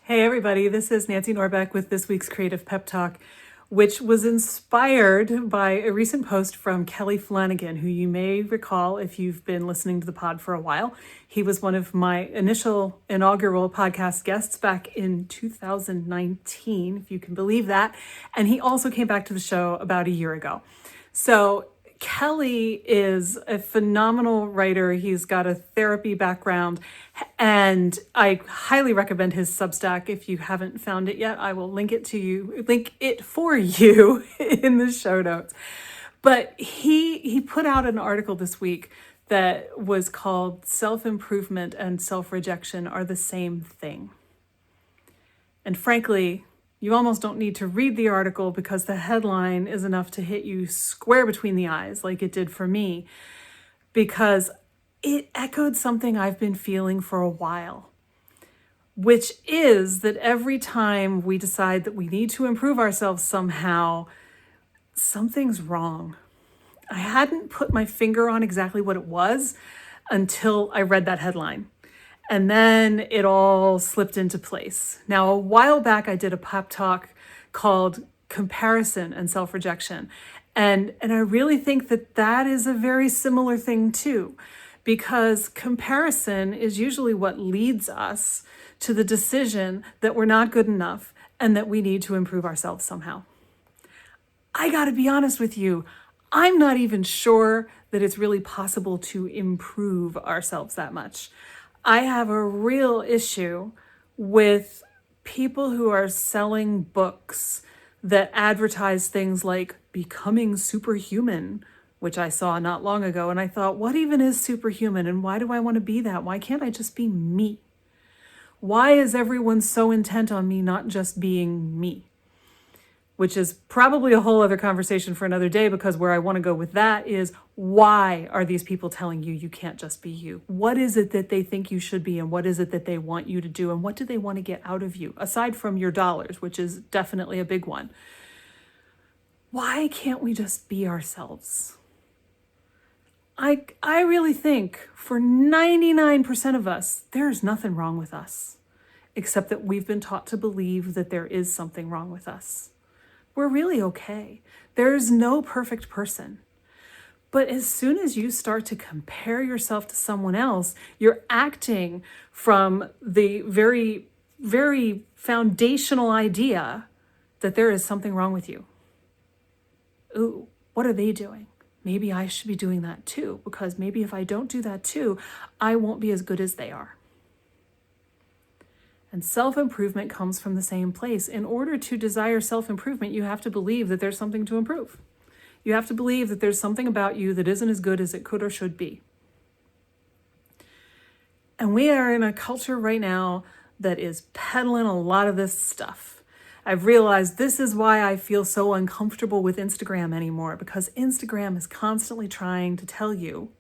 Hey everybody, this is Nancy Norbeck with this week's Creative Pep Talk, which was inspired by a recent post from Kelly Flanagan, who you may recall if you've been listening to the pod for a while. He was one of my initial inaugural podcast guests back in 2019, if you can believe that. And he also came back to the show about a year ago. So Kelly is a phenomenal writer. He's got a therapy background, and I highly recommend his Substack. If you haven't found it yet, I will link it for you in the show notes. But he put out an article this week that was called Self-Improvement and Self-Rejection Are the Same Thing. And frankly, you almost don't need to read the article because the headline is enough to hit you square between the eyes, like it did for me, because it echoed something I've been feeling for a while, which is that every time we decide that we need to improve ourselves somehow, something's wrong. I hadn't put my finger on exactly what it was until I read that headline. And then it all slipped into place. Now, a while back, I did a pep talk called Comparison and Self-Rejection. And I really think that that is a very similar thing too, because comparison is usually what leads us to the decision that we're not good enough and that we need to improve ourselves somehow. I gotta be honest with you, I'm not even sure that it's really possible to improve ourselves that much. I have a real issue with people who are selling books that advertise things like becoming superhuman, which I saw not long ago. And I thought, what even is superhuman? And why do I want to be that? Why can't I just be me? Why is everyone so intent on me not just being me? Which is probably a whole other conversation for another day, because where I want to go with that is, why are these people telling you you can't just be you? What is it that they think you should be, and what is it that they want you to do, and what do they want to get out of you, aside from your dollars, which is definitely a big one? Why can't we just be ourselves? I really think for 99% of us, there's nothing wrong with us, except that we've been taught to believe that there is something wrong with us. We're really okay. There's no perfect person. But as soon as you start to compare yourself to someone else, you're acting from the very, very foundational idea that there is something wrong with you. Ooh, what are they doing? Maybe I should be doing that too, because maybe if I don't do that too, I won't be as good as they are. And self-improvement comes from the same place. In order to desire self-improvement, you have to believe that there's something to improve. You have to believe that there's something about you that isn't as good as it could or should be. And we are in a culture right now that is peddling a lot of this stuff. I've realized this is why I feel so uncomfortable with Instagram anymore, because Instagram is constantly trying to tell you,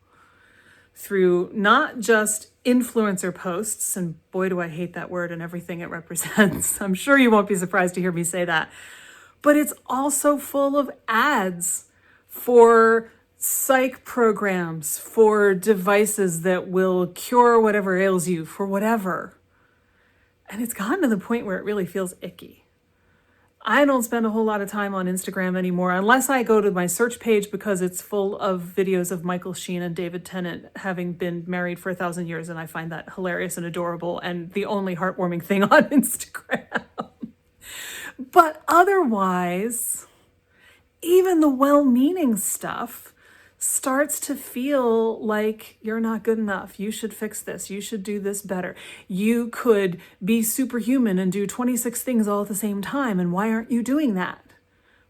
through not just influencer posts, and boy do I hate that word and everything it represents. I'm sure you won't be surprised to hear me say that. But it's also full of ads for psych programs, for devices that will cure whatever ails you, for whatever. And it's gotten to the point where it really feels icky. I don't spend a whole lot of time on Instagram anymore, unless I go to my search page because it's full of videos of Michael Sheen and David Tennant having been married for 1,000 years, and I find that hilarious and adorable and the only heartwarming thing on Instagram. But otherwise, even the well-meaning stuff starts to feel like you're not good enough. You should fix this. You should do this better. You could be superhuman and do 26 things all at the same time. And why aren't you doing that?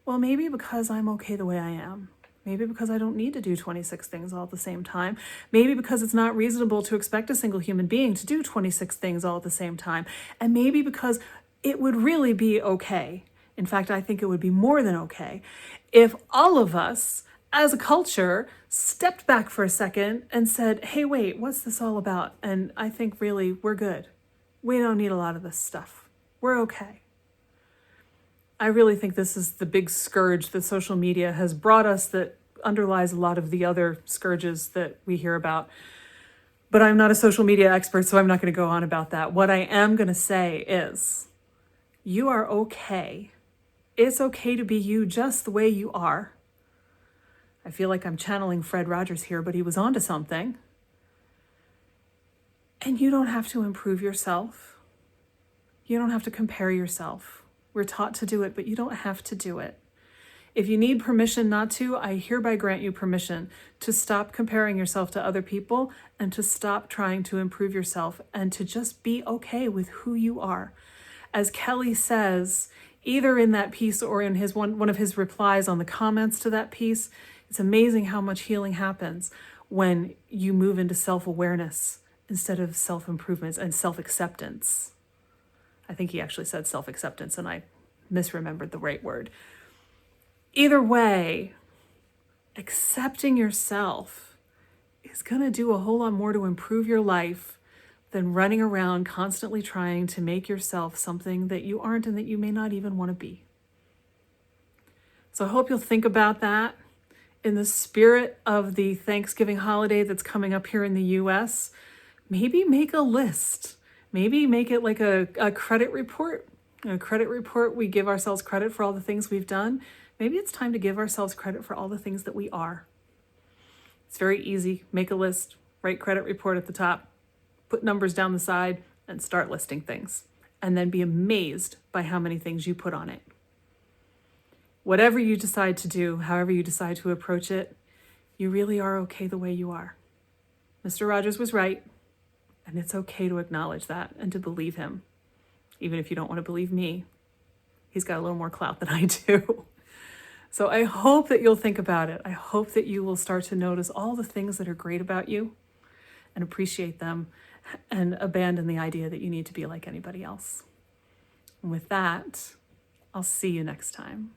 Well, maybe because I'm okay the way I am. Maybe because I don't need to do 26 things all at the same time. Maybe because it's not reasonable to expect a single human being to do 26 things all at the same time. And maybe because it would really be okay. In fact, I think it would be more than okay if all of us as a culture stepped back for a second and said, hey, wait, what's this all about? And I think really we're good. We don't need a lot of this stuff. We're okay. I really think this is the big scourge that social media has brought us that underlies a lot of the other scourges that we hear about. But I'm not a social media expert, so I'm not going to go on about that. What I am going to say is you are okay. It's okay to be you just the way you are. I feel like I'm channeling Fred Rogers here, but he was onto something. And you don't have to improve yourself. You don't have to compare yourself. We're taught to do it, but you don't have to do it. If you need permission not to, I hereby grant you permission to stop comparing yourself to other people and to stop trying to improve yourself and to just be okay with who you are. As Kelly says, either in that piece or in his one of his replies on the comments to that piece, it's amazing how much healing happens when you move into self-awareness instead of self-improvements and self-acceptance. I think he actually said self-acceptance and I misremembered the right word. Either way, accepting yourself is going to do a whole lot more to improve your life than running around constantly trying to make yourself something that you aren't and that you may not even want to be. So I hope you'll think about that. In the spirit of the Thanksgiving holiday that's coming up here in the US, maybe make a list. Maybe make it like a credit report. A credit report, we give ourselves credit for all the things we've done. Maybe it's time to give ourselves credit for all the things that we are. It's very easy. Make a list, write credit report at the top, put numbers down the side, and start listing things. And then be amazed by how many things you put on it. Whatever you decide to do, however you decide to approach it, you really are okay the way you are. Mr. Rogers was right, and it's okay to acknowledge that and to believe him. Even if you don't want to believe me, he's got a little more clout than I do. So I hope that you'll think about it. I hope that you will start to notice all the things that are great about you and appreciate them and abandon the idea that you need to be like anybody else. And with that, I'll see you next time.